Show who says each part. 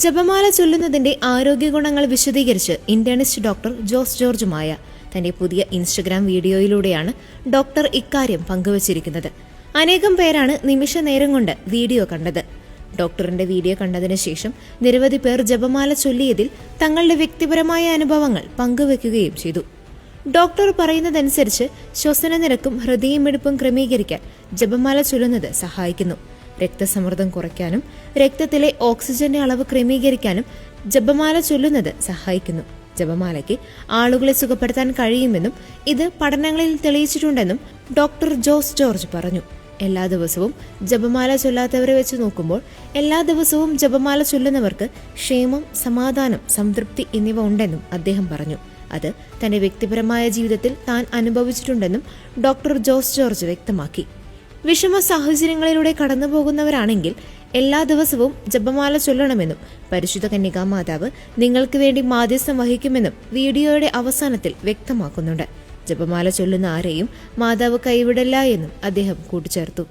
Speaker 1: ജപമാല ചൊല്ലുന്നതിന്റെ ആരോഗ്യ ഗുണങ്ങൾ വിശദീകരിച്ച് ഇന്റേണിസ്റ്റ് ഡോക്ടർ ജോസ് ജോർജ് മായ തന്റെ പുതിയ ഇൻസ്റ്റഗ്രാം വീഡിയോയിലൂടെയാണ് ഡോക്ടർ ഇക്കാര്യം പങ്കുവച്ചിരിക്കുന്നത്. അനേകം പേരാണ് നിമിഷ നേരം കൊണ്ട് വീഡിയോ കണ്ടത്. ഡോക്ടറിന്റെ വീഡിയോ കണ്ടതിന് ശേഷം നിരവധി പേർ ജപമാല ചൊല്ലിയതിൽ തങ്ങളുടെ വ്യക്തിപരമായ അനുഭവങ്ങൾ പങ്കുവെക്കുകയും ചെയ്തു. ഡോക്ടർ പറയുന്നതനുസരിച്ച് ശ്വസന നിരക്കും ഹൃദയമിടിപ്പും ക്രമീകരിക്കാൻ ജപമാല ചൊല്ലുന്നത് സഹായിക്കുന്നു. രക്തസമ്മർദ്ദം കുറയ്ക്കാനും രക്തത്തിലെ ഓക്സിജന്റെ അളവ് ക്രമീകരിക്കാനും ജപമാല ചൊല്ലുന്നത് സഹായിക്കുന്നു. ജപമാലയ്ക്ക് ആളുകളെ സുഖപ്പെടുത്താൻ കഴിയുമെന്നും ഇത് പഠനങ്ങളിൽ തെളിയിച്ചിട്ടുണ്ടെന്നും ഡോക്ടർ ജോസ് ജോർജ് പറഞ്ഞു. എല്ലാ ദിവസവും ജപമാല ചൊല്ലാത്തവരെ വെച്ച് നോക്കുമ്പോൾ എല്ലാ ദിവസവും ജപമാല ചൊല്ലുന്നവർക്ക് ക്ഷേമം, സമാധാനം, സംതൃപ്തി എന്നിവ ഉണ്ടെന്നും അദ്ദേഹം പറഞ്ഞു. അത് തന്റെ വ്യക്തിപരമായ ജീവിതത്തിൽ താൻ അനുഭവിച്ചിട്ടുണ്ടെന്നും ഡോക്ടർ ജോസ് ജോർജ് വ്യക്തമാക്കി. വിഷമ സാഹചര്യങ്ങളിലൂടെ കടന്നുപോകുന്നവരാണെങ്കിൽ എല്ലാ ദിവസവും ജപമാല ചൊല്ലണമെന്നും പരിശുദ്ധ കന്യകാമാതാവ് നിങ്ങൾക്ക് വേണ്ടി മാധ്യസ്ഥം വഹിക്കുമെന്നും വീഡിയോയുടെ അവസാനത്തിൽ വ്യക്തമാക്കുന്നുണ്ട്. ജപമാല ചൊല്ലുന്ന ആരെയും മാതാവ് കൈവിടില്ല എന്നും അദ്ദേഹം കൂട്ടിച്ചേർത്തു.